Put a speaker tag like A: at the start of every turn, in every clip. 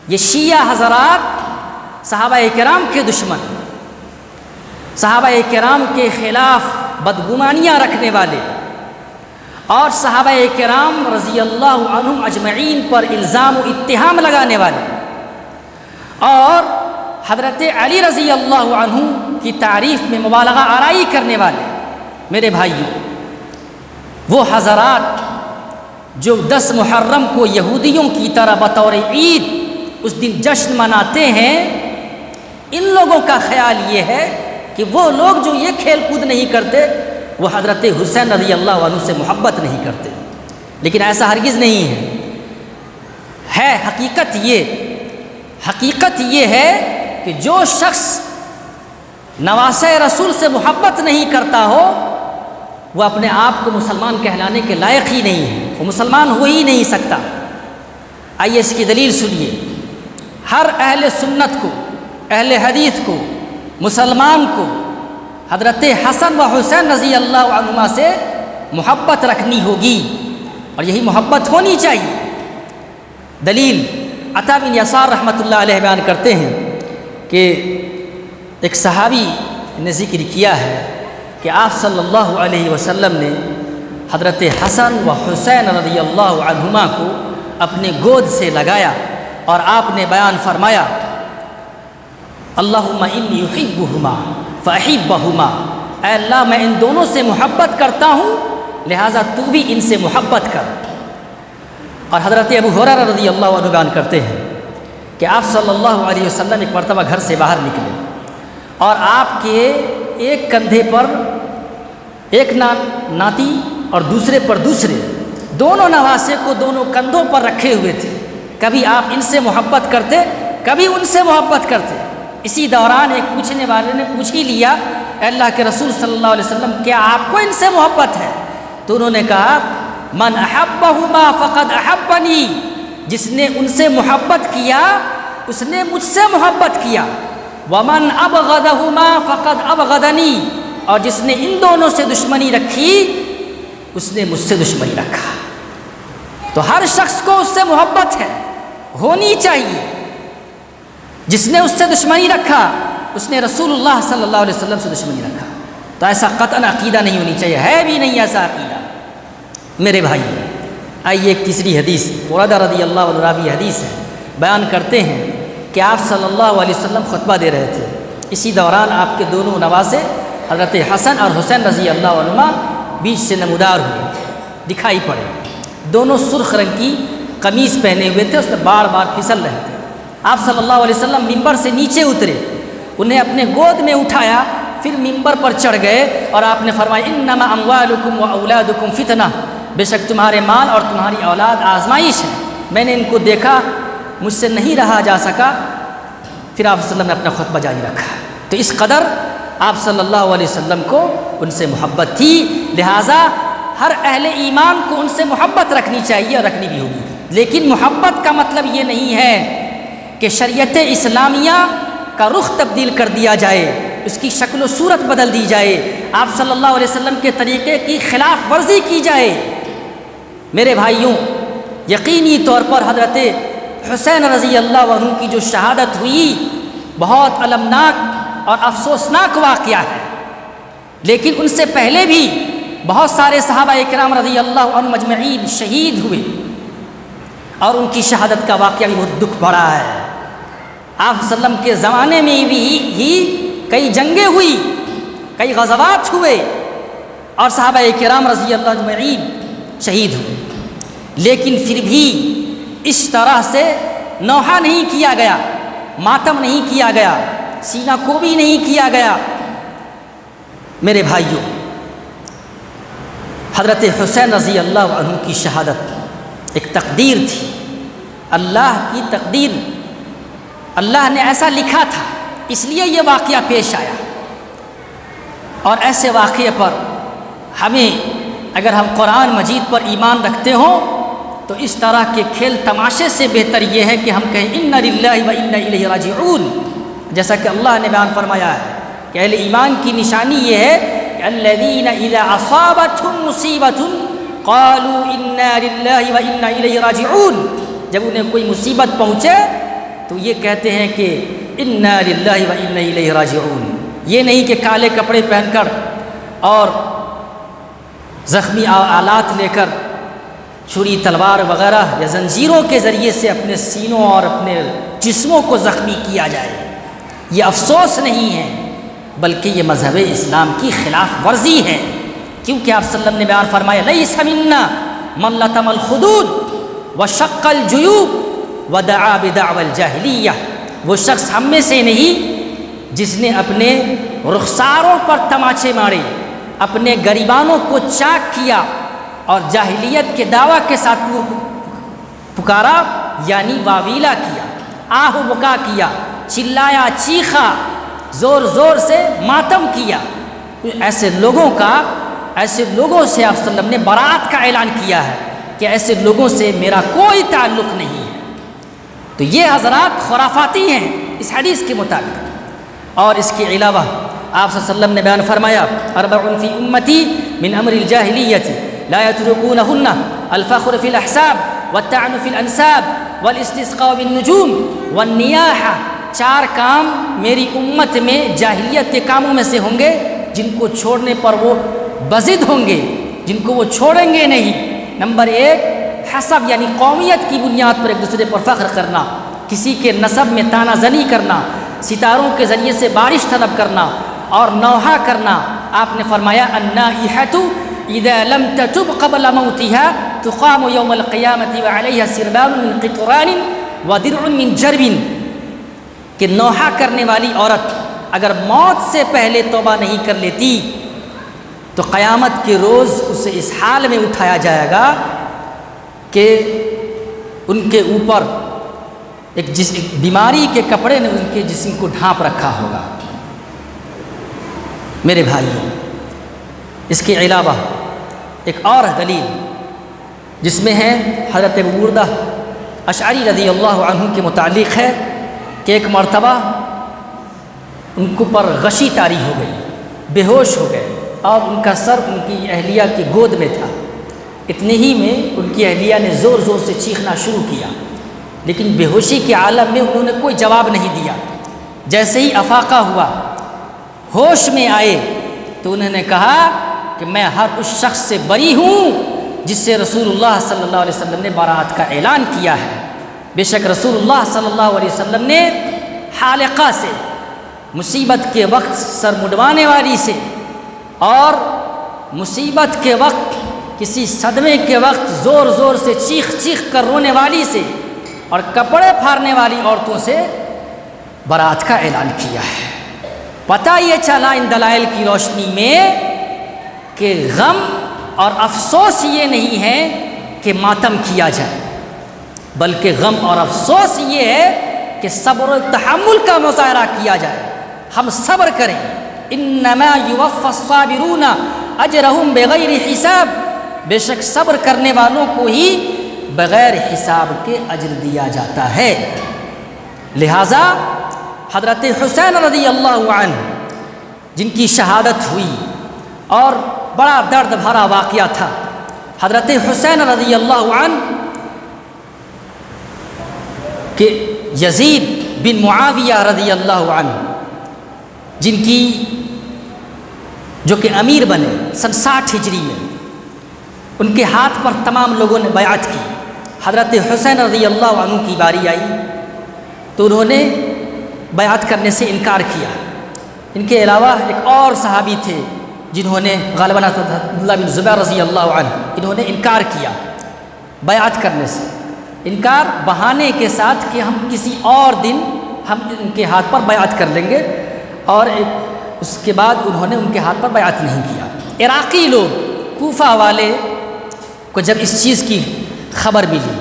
A: یہ شیعہ حضرات صحابہ کرام کے دشمن، صحابہ کرام کے خلاف بدگمانیاں رکھنے والے اور صحابہ کرام رضی اللہ عنہم اجمعین پر الزام و اتہام لگانے والے اور حضرت علی رضی اللہ عنہ کی تعریف میں مبالغہ آرائی کرنے والے میرے بھائیوں، وہ حضرات جو 10 محرم کو یہودیوں کی طرح بطور عید اس دن جشن مناتے ہیں، ان لوگوں کا خیال یہ ہے کہ وہ لوگ جو یہ کھیل کود نہیں کرتے وہ حضرت حسین رضی اللہ عنہ سے محبت نہیں کرتے، لیکن ایسا ہرگز نہیں ہے۔ حقیقت یہ ہے کہ جو شخص نواسہ رسول سے محبت نہیں کرتا ہو وہ اپنے آپ کو مسلمان کہلانے کے لائق ہی نہیں ہے، وہ مسلمان ہو ہی نہیں سکتا۔ آئیے اس کی دلیل سنیے۔ ہر اہل سنت کو، اہل حدیث کو، مسلمان کو حضرت حسن و حسین رضی اللہ عنہما سے محبت رکھنی ہوگی اور یہی محبت ہونی چاہیے۔ دلیل عطا بن یسار رحمۃ اللہ علیہ بیان کرتے ہیں کہ ایک صحابی نے ذکر کیا ہے کہ آپ صلی اللہ علیہ وسلم نے حضرت حسن و حسین رضی اللہ عنہما کو اپنے گود سے لگایا اور آپ نے بیان فرمایا اللہم انی احبہما فاحبہما، اے اللہ میں ان دونوں سے محبت کرتا ہوں لہٰذا تو بھی ان سے محبت کر۔ اور حضرت ابو ہریرہ رضی اللہ عنہ بیان کرتے ہیں کہ آپ صلی اللہ علیہ وسلم ایک مرتبہ گھر سے باہر نکلے اور آپ کے ایک کندھے پر ایک ناتی اور دوسرے پر دوسرے دونوں نواسے کو دونوں کندھوں پر رکھے ہوئے تھے، کبھی آپ ان سے محبت کرتے کبھی ان سے محبت کرتے۔ اسی دوران ایک پوچھنے والے نے پوچھ ہی لیا اے اللہ کے رسول صلی اللہ علیہ وسلم کیا آپ کو ان سے محبت ہے؟ تو انہوں نے کہا من احبہما فقد احبنی، جس نے ان سے محبت کیا اس نے مجھ سے محبت کیا، ومن ابغضہما فقد ابغضنی، اور جس نے ان دونوں سے دشمنی رکھی اس نے مجھ سے دشمنی رکھا۔ تو ہر شخص کو اس سے محبت ہے، ہونی چاہیے۔ جس نے اس سے دشمنی رکھا اس نے رسول اللہ صلی اللہ علیہ وسلم سے دشمنی رکھا۔ تو ایسا قطعاً عقیدہ نہیں ہونی چاہیے، ہے بھی نہیں ایسا عقیدہ میرے بھائی۔ آئیے ایک تیسری حدیث، برادہ رضی اللہ عنہ راوی حدیث ہے، بیان کرتے ہیں کہ آپ صلی اللہ علیہ وسلم خطبہ دے رہے تھے، اسی دوران آپ کے دونوں نواسے حضرت حسن اور حسین رضی اللہ عنہما بیچ سے نمودار ہوئے، دکھائی پڑے۔ دونوں سرخ رنگ کی قمیص پہنے ہوئے تھے، اس میں بار بار پھسل رہے تھے۔ آپ صلی اللہ علیہ وسلم ممبر سے نیچے اترے، انہیں اپنے گود میں اٹھایا، پھر ممبر پر چڑھ گئے اور آپ نے فرمایا انما اموالکم و اولادکم فتنہ، بے شک تمہارے مال اور تمہاری اولاد آزمائش ہے۔ میں نے ان کو دیکھا، مجھ سے نہیں رہا جا سکا، پھر آپ صلی اللہ علیہ وسلم نے اپنا خطبہ جاری رکھا۔ تو اس قدر آپ صلی اللہ علیہ وسلم کو ان سے محبت تھی، لہٰذا ہر اہل ایمان کو ان سے محبت رکھنی چاہیے اور رکھنی بھی ہوگی۔ لیکن محبت کا مطلب یہ نہیں ہے کہ شریعت اسلامیہ کا رخ تبدیل کر دیا جائے، اس کی شکل و صورت بدل دی جائے، آپ صلی اللہ علیہ وسلم کے طریقے کی خلاف ورزی کی جائے۔ میرے بھائیوں، یقینی طور پر حضرت حسین رضی اللہ عنہ کی جو شہادت ہوئی بہت المناک اور افسوسناک واقعہ ہے، لیکن ان سے پہلے بھی بہت سارے صحابہ کرام رضی اللہ عنہم اجمعین شہید ہوئے اور ان کی شہادت کا واقعہ بھی بہت دکھ بھرا ہے۔ آپ صلی اللہ علیہ وسلم کے زمانے میں بھی کئی جنگیں ہوئی، کئی غزوات ہوئے اور صحابہ کرام رضی اللہ عنہم اجمعین شہید ہوئے، لیکن پھر بھی اس طرح سے نوحہ نہیں کیا گیا، ماتم نہیں کیا گیا، سینہ کوبی نہیں کیا گیا۔ میرے بھائیوں، حضرت حسین رضی اللہ عنہ کی شہادت ایک تقدیر تھی، اللہ کی تقدیر، اللہ نے ایسا لکھا تھا، اس لیے یہ واقعہ پیش آیا۔ اور ایسے واقعے پر ہمیں، اگر ہم قرآن مجید پر ایمان رکھتے ہوں تو اس طرح کے کھیل تماشے سے بہتر یہ ہے کہ ہم کہیں انا للہ و انا الیہ راجعون، جیسا کہ اللہ نے بیان فرمایا ہے کہ اہل ایمان کی نشانی یہ ہے کہ الذین اذا اصابتهم مصیبۃ قالوا انا للہ و انا الیہ راجعون، جب انہیں کوئی مصیبت پہنچے تو یہ کہتے ہیں کہ انا للہ و انا الیہ راجعون. یہ نہیں کہ کالے کپڑے پہن کر اور زخمی آلات لے کر چھری تلوار وغیرہ یا زنجیروں کے ذریعے سے اپنے سینوں اور اپنے جسموں کو زخمی کیا جائے. یہ افسوس نہیں ہے بلکہ یہ مذہب اسلام کی خلاف ورزی ہے، کیونکہ آپ صلی اللہ علیہ وسلم نے بیان فرمایا لیس منا من لطم الخدود وشق الجیوب ودعا بدعوى الجاہلیہ. وہ شخص ہم میں سے نہیں جس نے اپنے رخساروں پر تماچے مارے، اپنے گریبانوں کو چاک کیا اور جاہلیت کے دعویٰ کے ساتھ پکارا، یعنی واویلا کیا، آہ و بکا کیا، چلایا، چیخا، زور زور سے ماتم کیا. ایسے لوگوں سے آپ صلی اللہ علیہ وسلم نے برات کا اعلان کیا ہے کہ ایسے لوگوں سے میرا کوئی تعلق نہیں ہے. تو یہ حضرات خرافاتی ہیں اس حدیث کے مطابق. اور اس کے علاوہ آپ صلی اللہ علیہ وسلم نے بیان فرمایا اربع فی امتی من امر الجاہلیت لا یترکونہن الفخر فی الاحساب والطعن فی الانساب والاستسقاء بالنجوم والنیاحہ. 4 کام میری امت میں جاہلیت کے کاموں میں سے ہوں گے جن کو چھوڑنے پر وہ بضد ہوں گے، جن کو وہ چھوڑیں گے نہیں. نمبر 1 حسب، یعنی قومیت کی بنیاد پر ایک دوسرے پر فخر کرنا، کسی کے نسب میں تانا زنی کرنا، ستاروں کے ذریعے سے بارش طلب کرنا اور نوحہ کرنا. آپ نے فرمایا النائحۃ اذا لم تتب قبل موتها تقام یوم القیامۃ وعلیہا سربال من قطران ودرع من جرب. کہ نوحہ کرنے والی عورت اگر موت سے پہلے توبہ نہیں کر لیتی تو قیامت کے روز اسے اس حال میں اٹھایا جائے گا کہ ان کے اوپر ایک بیماری کے کپڑے نے ان کے جسم کو ڈھانپ رکھا ہوگا. میرے بھائیوں، اس کے علاوہ ایک اور دلیل جس میں ہے حضرت ابو بردہ اشعری رضی اللہ عنہ کے متعلق ہے کہ ایک مرتبہ ان کو پر غشی طاری ہو گئی، بے ہوش ہو گئے اور ان کا سر ان کی اہلیہ کی گود میں تھا. اتنے ہی میں ان کی اہلیہ نے زور زور سے چیخنا شروع کیا، لیکن بے ہوشی کے عالم میں انہوں نے کوئی جواب نہیں دیا. جیسے ہی افاقہ ہوا، ہوش میں آئے تو انہوں نے کہا کہ میں ہر اس شخص سے بری ہوں جس سے رسول اللہ صلی اللہ علیہ وسلم نے برات کا اعلان کیا ہے. بے شک رسول اللہ صلی اللہ علیہ وسلم نے حالقہ سے، مصیبت کے وقت سر مڈوانے والی سے، اور مصیبت کے وقت کسی صدمے کے وقت زور زور سے چیخ چیخ کر رونے والی سے اور کپڑے پھاڑنے والی عورتوں سے برات کا اعلان کیا ہے. پتہ یہ چلا ان دلائل کی روشنی میں کہ غم اور افسوس یہ نہیں ہے کہ ماتم کیا جائے، بلکہ غم اور افسوس یہ ہے کہ صبر و تحمل کا مظاہرہ کیا جائے. ہم صبر کریں. انما یوفی الصابرون اجرہم بغیر حساب. بے شک صبر کرنے والوں کو ہی بغیر حساب کے اجر دیا جاتا ہے. لہٰذا حضرت حسین رضی اللہ عنہ جن کی شہادت ہوئی اور بڑا درد بھرا واقعہ تھا، حضرت حسین رضی اللہ عنہ کہ یزید بن معاویہ رضی اللہ عنہ جن کی جو کہ امیر بنے سن 60 ہجری میں، ان کے ہاتھ پر تمام لوگوں نے بیعت کی. حضرت حسین رضی اللہ عنہ کی باری آئی تو انہوں نے بیعت کرنے سے انکار کیا. ان کے علاوہ ایک اور صحابی تھے جنہوں نے غالباً عبداللہ بن زبیر رضی اللہ عنہ، انہوں نے انکار کیا بیعت کرنے سے. انکار بہانے کے ساتھ کہ ہم کسی اور دن ہم ان کے ہاتھ پر بیعت کر لیں گے، اور اس کے بعد انہوں نے ان کے ہاتھ پر بیعت نہیں کیا. عراقی لوگ، کوفہ والے کو جب اس چیز کی خبر ملی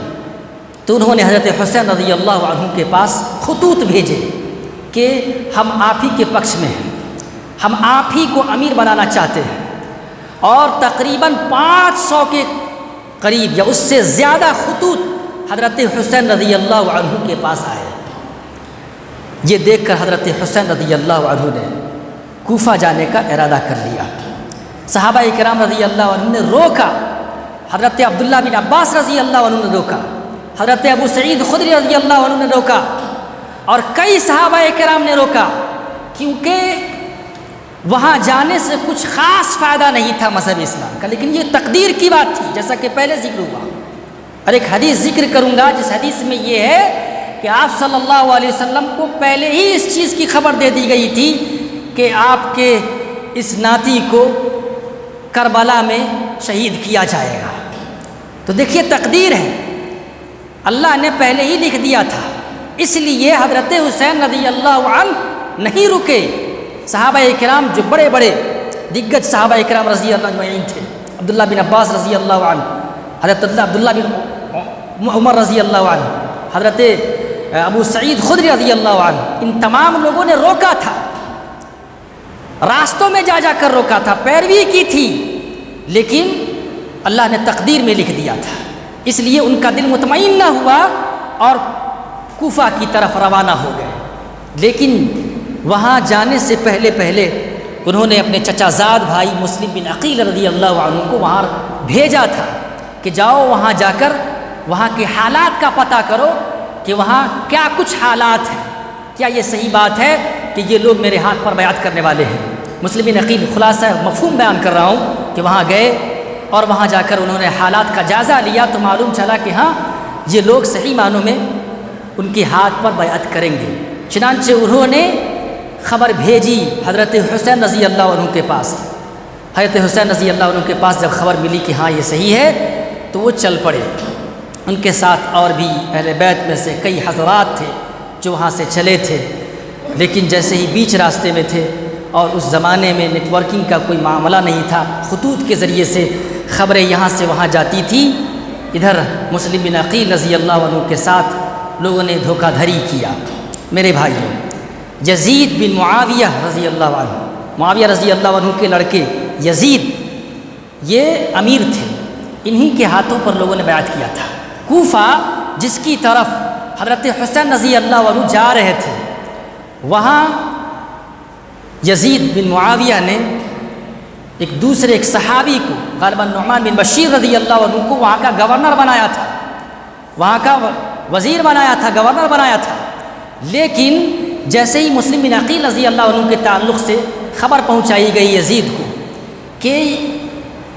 A: تو انہوں نے حضرت حسین رضی اللہ عنہ کے پاس خطوط بھیجے کہ ہم آپ ہی کے پکش میں ہیں، ہم آپ ہی کو امیر بنانا چاہتے ہیں. اور تقریباً 500 کے قریب یا اس سے زیادہ خطوط حضرت حسین رضی اللہ عنہ کے پاس آئے. یہ دیکھ کر حضرت حسین رضی اللہ عنہ نے کوفہ جانے کا ارادہ کر لیا. صحابہ کرام رضی اللہ عنہ نے روکا، حضرت عبداللہ بن عباس رضی اللہ عنہ نے روکا، حضرت ابو سعید خدری رضی اللہ عنہ نے روکا، اور کئی صحابہ کرام نے روکا، کیونکہ وہاں جانے سے کچھ خاص فائدہ نہیں تھا مذہب اسلام کا، لیکن یہ تقدیر کی بات تھی جیسا کہ پہلے ذکر ہوا۔ اور ایک حدیث ذکر کروں گا جس حدیث میں یہ ہے کہ آپ صلی اللہ علیہ وسلم کو پہلے ہی اس چیز کی خبر دے دی گئی تھی کہ آپ کے اس ناتی کو کربلا میں شہید کیا جائے گا۔ تو دیکھیے تقدیر ہے، اللہ نے پہلے ہی لکھ دیا تھا، اس لیے حضرت حسین رضی اللہ عنہ نہیں رکے۔ صحابہ کرام جو بڑے بڑے دگج صحابہ کرام رضی اللہ عنہ تھے، عبداللہ بن عباس رضی اللہ عنہ، حضرت عبداللہ بن عمر رضی اللہ عنہ، حضرت ابو سعید خدری رضی اللہ عنہ، ان تمام لوگوں نے روکا تھا، راستوں میں جا کر روکا تھا، پیروی کی تھی، لیکن اللہ نے تقدیر میں لکھ دیا تھا، اس لیے ان کا دل مطمئن نہ ہوا اور کوفہ کی طرف روانہ ہو گئے۔ لیکن وہاں جانے سے پہلے انہوں نے اپنے چچا زاد بھائی مسلم بن عقیل رضی اللہ عنہ کو وہاں بھیجا تھا کہ جاؤ وہاں جا کر وہاں کے حالات کا پتہ کرو کہ وہاں کیا کچھ حالات ہیں، کیا یہ صحیح بات ہے کہ یہ لوگ میرے ہاتھ پر بیعت کرنے والے ہیں۔ مسلم بن عقیل خلاصہ مفہوم بیان کر رہا ہوں کہ وہاں گئے اور وہاں جا کر انہوں نے حالات کا جائزہ لیا تو معلوم چلا کہ ہاں یہ لوگ صحیح معنوں میں ان کے ہاتھ پر بیعت کریں گے۔ چنانچہ انہوں نے خبر بھیجی حضرت حسین رضی اللہ عنہ کے پاس۔ حضرت حسین رضی اللہ عنہ کے پاس جب خبر ملی کہ ہاں یہ صحیح ہے تو وہ چل پڑے۔ ان کے ساتھ اور بھی اہل بیت میں سے کئی حضرات تھے جو وہاں سے چلے تھے، لیکن جیسے ہی بیچ راستے میں تھے اور اس زمانے میں نیٹ ورکنگ کا کوئی معاملہ نہیں تھا، خطوط کے ذریعے سے خبریں یہاں سے وہاں جاتی تھیں، ادھر مسلم بن عقیل رضی اللہ عنہ کے ساتھ لوگوں نے دھوکہ دھڑی کیا۔ میرے بھائیوں، یزید بن معاویہ رضی اللہ عنہ، معاویہ رضی اللہ عنہ کے لڑکے یزید، یہ امیر تھے، انہی کے ہاتھوں پر لوگوں نے بیعت کیا تھا۔ کوفہ جس کی طرف حضرت حسین رضی اللہ عنہ جا رہے تھے، وہاں یزید بن معاویہ نے ایک صحابی کو، غالباً نعمان بن بشیر رضی اللہ عنہ کو وہاں کا گورنر بنایا تھا، وہاں کا وزیر بنایا تھا، گورنر بنایا تھا۔ لیکن جیسے ہی مسلم بن عقیل رضی اللہ عنہ کے تعلق سے خبر پہنچائی گئی یزید کو کہ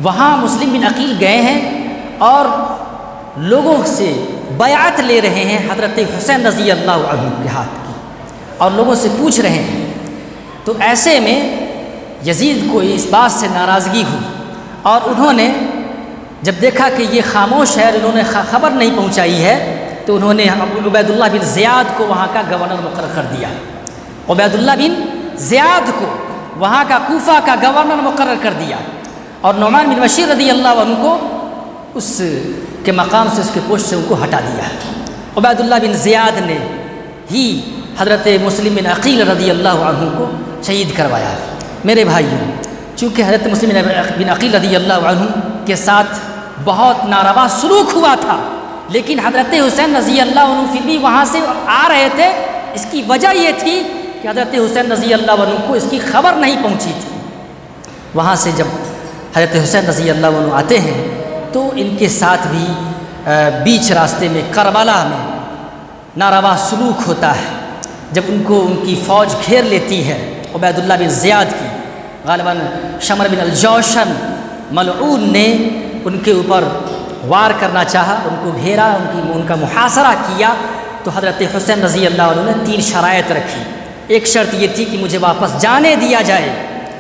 A: وہاں مسلم بن عقیل گئے ہیں اور لوگوں سے بیعت لے رہے ہیں حضرت حسین رضی اللہ عنہ کے ہاتھ کی، اور لوگوں سے پوچھ رہے ہیں، تو ایسے میں یزید کو اس بات سے ناراضگی ہوئی اور انہوں نے جب دیکھا کہ یہ خاموش ہے اور انہوں نے خبر نہیں پہنچائی ہے تو انہوں نے عبید اللہ بن زیاد کو وہاں کا گورنر مقرر کر دیا۔ عبید اللہ بن زیاد کو وہاں کا کوفہ کا گورنر مقرر کر دیا اور نعمان بن بشیر رضی اللہ عنہ کو اس کے مقام سے، اس کے پوسٹ سے ان کو ہٹا دیا۔ عبید اللہ بن زیاد نے ہی حضرت مسلم بن عقیل رضی اللہ عنہ کو شہید کروایا۔ میرے بھائیوں، چونکہ حضرت مسلم بن عقیل رضی اللہ عنہ کے ساتھ بہت ناروا سلوک ہوا تھا، لیکن حضرت حسین رضی اللہ عنہ پھر بھی وہاں سے آ رہے تھے۔ اس کی وجہ یہ تھی کہ حضرت حسین رضی اللہ عنہ کو اس کی خبر نہیں پہنچی تھی۔ وہاں سے جب حضرت حسین رضی اللہ عنہ آتے ہیں تو ان کے ساتھ بھی بیچ راستے میں کربلا میں ناروا سلوک ہوتا ہے۔ جب ان کو ان کی فوج گھیر لیتی ہے عبید اللہ بن زیاد کی، غالباً شمر بن الجوشن ملعون نے ان کے اوپر وار کرنا چاہا، ان کو گھیرا، ان کا محاصرہ کیا، تو حضرت حسین رضی اللہ عنہ نے 3 شرائط رکھی۔ ایک شرط یہ تھی کہ مجھے واپس جانے دیا جائے،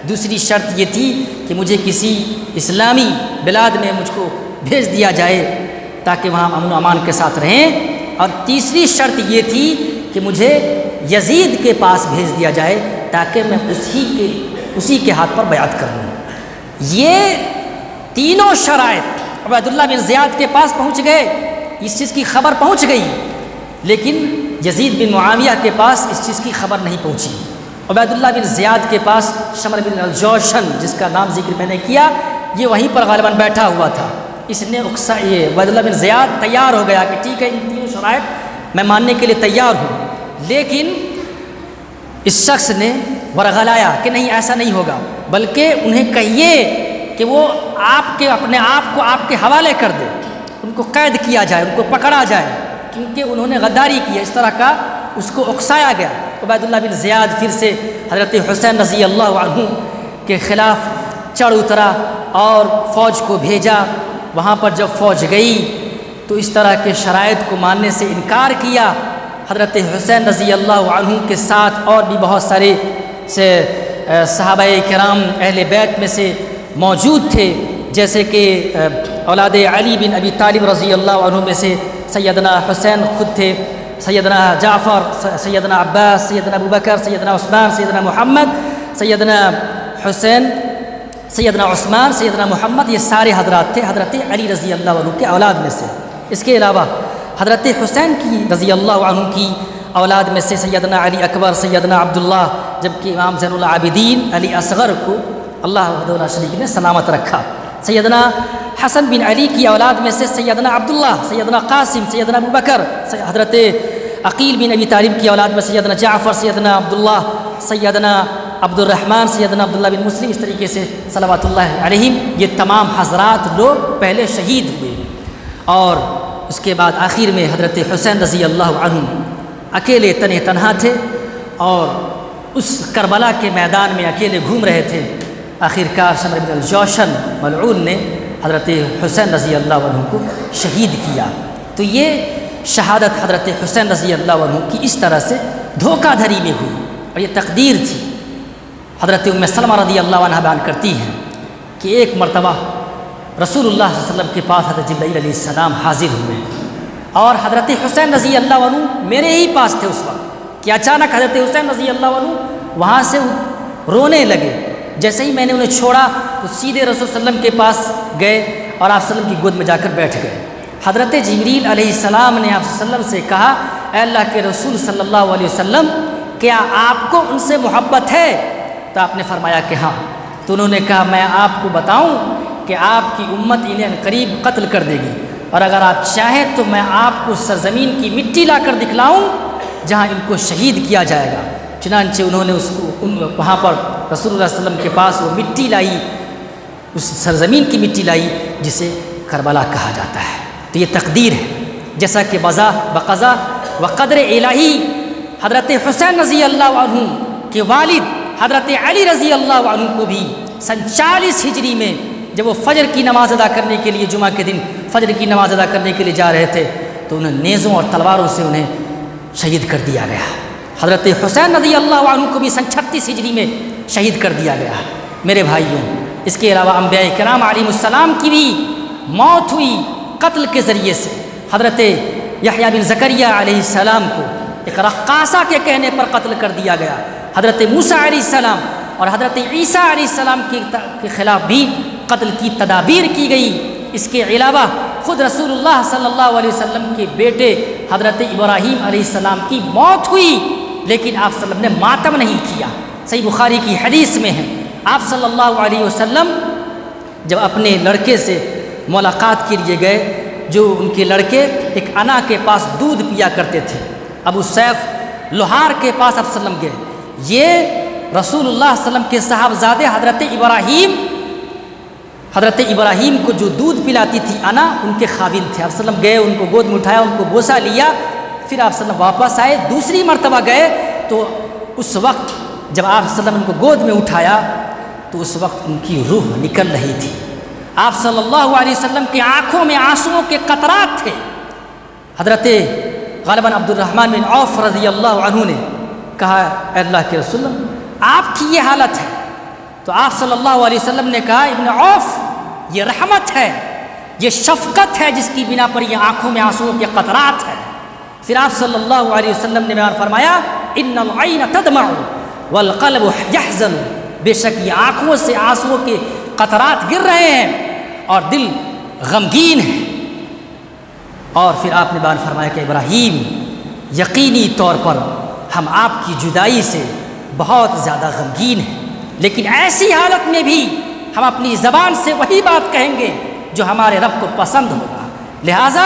A: دوسری شرط یہ تھی کہ مجھے کسی اسلامی بلاد میں مجھ کو بھیج دیا جائے تاکہ وہاں امن و امان کے ساتھ رہیں، اور تیسری شرط یہ تھی کہ مجھے یزید کے پاس بھیج دیا جائے تاکہ میں اسی کے ہاتھ پر بیعت کر لوں۔ یہ تینوں شرائط عبید اللہ بن زیاد کے پاس پہنچ گئے، اس چیز کی خبر پہنچ گئی، لیکن یزید بن معاویہ کے پاس اس چیز کی خبر نہیں پہنچی۔ عبید اللہ بن زیاد کے پاس شمر بن الجوشن، جس کا نام ذکر میں نے کیا، یہ وہیں پر غالباً بیٹھا ہوا تھا۔ اس نے یہ عبید اللہ بن زیاد تیار ہو گیا کہ ٹھیک ہے، ان تینوں شرائط میں ماننے کے لیے تیار ہوں، لیکن اس شخص نے ورغلایا کہ نہیں، ایسا نہیں ہوگا، بلکہ انہیں کہیے کہ وہ اپنے آپ کو آپ کے حوالے کر دے، ان کو قید کیا جائے، ان کو پکڑا جائے، کیونکہ انہوں نے غداری کی ہے، اس طرح کا اس کو اکسایا گیا۔ عبید اللہ بن زیاد پھر سے حضرت حسین رضی اللہ عنہ کے خلاف چڑھ اترا اور فوج کو بھیجا۔ وہاں پر جب فوج گئی تو اس طرح کے شرائط کو ماننے سے انکار کیا۔ حضرت حسین رضی اللہ عنہ کے ساتھ اور بھی بہت سارے صحابہ کرام اہل بیت میں سے موجود تھے، جیسے کہ اولاد علی بن ابی طالب رضی اللہ عنہ میں سے سیدنا حسین خود تھے، سیدنا جعفر، سیدنا عباس، سیدنا ابوبکر، سیدنا عثمان، سیدنا محمد، سیدنا حسین، سیدنا عثمان، سیدنا محمد، یہ سارے حضرات تھے حضرت علی رضی اللہ عنہ کے اولاد میں سے۔ اس کے علاوہ حضرت حسین کی رضی اللہ عنہ کی اولاد میں سے سیدنا علی اکبر، سیدنا عبداللہ، جبکہ امام زین العابدین علی اصغر کو اللہ وحدہ لا شریک نے سلامت رکھا۔ سیدنا حسن بن علی کی اولاد میں سے سیدنا عبداللہ، سیدنا قاسم، سیدنا ابوبکر، حضرت عقیل بن ابی طالب کی اولاد میں سیدنا جعفر، سیدنا عبداللہ، سیدنا عبد الرحمن، سیدنا عبداللہ بن مسلم، اس طریقے سے صلوات اللہ علیہم یہ تمام حضرات لوگ پہلے شہید ہوئے۔ اور اس کے بعد آخر میں حضرت حسین رضی اللہ عنہ اکیلے تنہا تھے اور اس کربلا کے میدان میں اکیلے گھوم رہے تھے۔ آخر کار شمر بن الجوشن ملعون نے حضرت حسین رضی اللہ عنہ کو شہید کیا۔ تو یہ شہادت حضرت حسین رضی اللہ عنہ کی اس طرح سے دھوکہ دھڑی میں ہوئی، اور یہ تقدیر تھی۔ حضرت ام سلمہ رضی اللہ عنہ بیان کرتی ہیں کہ ایک مرتبہ رسول اللہ صلی اللہ علیہ وسلم کے پاس حضرت جبرائیل علیہ السلام حاضر ہوئے، اور حضرت حسین رضی اللہ عنہ میرے ہی پاس تھے اس وقت، کہ اچانک حضرت حسین رضی اللہ عنہ وہاں سے رونے لگے۔ جیسے ہی میں نے انہیں چھوڑا تو سیدھے رسول صلی اللہ علیہ وسلم کے پاس گئے اور آپ صلی اللہ علیہ وسلم کی گود میں جا کر بیٹھ گئے۔ حضرت جبریل علیہ السلام نے آپ صلی اللہ علیہ وسلم سے کہا، اے اللہ کے رسول صلی اللہ علیہ وسلم، کیا آپ کو ان سے محبت ہے؟ تو آپ نے فرمایا کہ ہاں۔ تو انہوں نے کہا، میں آپ کو بتاؤں کہ آپ کی امت انہیں قریب قتل کر دے گی، اور اگر آپ چاہیں تو میں آپ کو سرزمین کی مٹی لا کر دکھلاؤں جہاں ان کو شہید کیا جائے گا۔ چنانچہ انہوں نے وہاں پر رسول اللہ صلی اللہ علیہ وسلم کے پاس وہ مٹی لائی، اس سرزمین کی مٹی لائی جسے کربلا کہا جاتا ہے۔ تو یہ تقدیر ہے، جیسا کہ بقضا و قدر الہی حضرت حسین رضی اللہ عنہ کے والد حضرت علی رضی اللہ عنہ کو بھی 47 ہجری میں جب وہ فجر کی نماز ادا کرنے کے لیے، جمعہ کے دن فجر کی نماز ادا کرنے کے لیے جا رہے تھے، تو انہیں نیزوں اور تلواروں سے انہیں شہید کر دیا گیا۔ حضرت حسین رضی اللہ عنہ کو بھی 36 ہجری میں شہید کر دیا گیا۔ میرے بھائیوں، اس کے علاوہ انبیاء کرام علیہ السلام کی بھی موت ہوئی قتل کے ذریعے سے۔ حضرت یحییٰ بن زکریہ علیہ السلام کو ایک رقاصہ کے کہنے پر قتل کر دیا گیا۔ حضرت موسیٰ علیہ السلام اور حضرت عیسیٰ علیہ السلام کے خلاف بھی قتل کی تدابیر کی گئی۔ اس کے علاوہ خود رسول اللہ صلی اللہ علیہ وسلم کے بیٹے حضرت ابراہیم علیہ السلام کی موت ہوئی، لیکن آپ صلی اللہ علیہ وسلم نے ماتم نہیں کیا۔ صحیح بخاری کی حدیث میں ہے، آپ صلی اللہ علیہ وسلم جب اپنے لڑکے سے ملاقات کے لیے گئے، جو ان کے لڑکے ایک انا کے پاس دودھ پیا کرتے تھے، ابو سیف لوہار کے پاس آپ صلی اللہ علیہ وسلم گئے۔ یہ رسول اللہ صلی اللہ علیہ وسلم کے صاحبزادے حضرت ابراہیم کو جو دودھ پلاتی تھی انا، ان کے خاوند تھے۔ آپ صلی اللہ علیہ وسلم گئے، ان کو گود میں اٹھایا، ان کو بوسہ لیا، پھر آپ صلی اللہ علیہ وسلم واپس آئے۔ دوسری مرتبہ گئے تو اس وقت جب آپ صلی اللہ علیہ وسلم ان کو گود میں اٹھایا تو اس وقت ان کی روح نکل رہی تھی۔ آپ صلی اللہ علیہ وسلم کی آنکھوں میں آنسوؤں کے قطرات تھے۔ حضرت غالباً عبد الرحمن بن عوف رضی اللہ عنہ نے کہا، اے اللہ کے رسول آپ کی یہ حالت ہے؟ تو آپ صلی اللہ علیہ وسلم نے کہا، ابن عوف، یہ رحمت ہے، یہ شفقت ہے جس کی بنا پر یہ آنکھوں میں آنسوؤں کے قطرات ہے۔ پھر آپ صلی اللہ علیہ وسلم نے بیان فرمایا، ان العین تدمع والقلب یحزن، بے شک یہ آنکھوں سے آنسوؤں کے قطرات گر رہے ہیں اور دل غمگین ہے۔ اور پھر آپ نے بیان فرمایا کہ ابراہیم، یقینی طور پر ہم آپ کی جدائی سے بہت زیادہ غمگین ہیں، لیکن ایسی حالت میں بھی ہم اپنی زبان سے وہی بات کہیں گے جو ہمارے رب کو پسند ہوگا۔ لہٰذا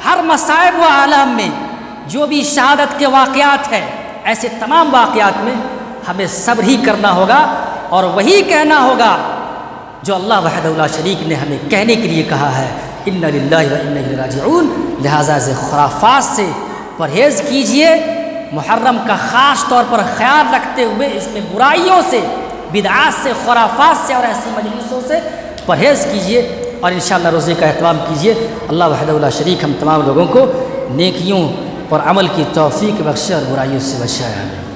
A: ہر مصائب و عالم میں جو بھی شہادت کے واقعات ہیں، ایسے تمام واقعات میں ہمیں صبر ہی کرنا ہوگا اور وہی کہنا ہوگا جو اللہ وحدہ لا شریک نے ہمیں کہنے کے لیے کہا ہے، انا للہ و انا الیہ راجعون۔ لہٰذا خرافات سے پرہیز کیجئے، محرم کا خاص طور پر خیال رکھتے ہوئے اس میں برائیوں سے، بدعات سے، خرافات سے اور ایسی مجلسوں سے پرہیز کیجیے اور انشاءاللہ روزے کا اہتمام کیجیے۔ اللہ وحدہ لا شریک ہم تمام لوگوں کو نیکیوں پر عمل کی توفیق بخشے اور برائیوں سے بچائے۔ آمین۔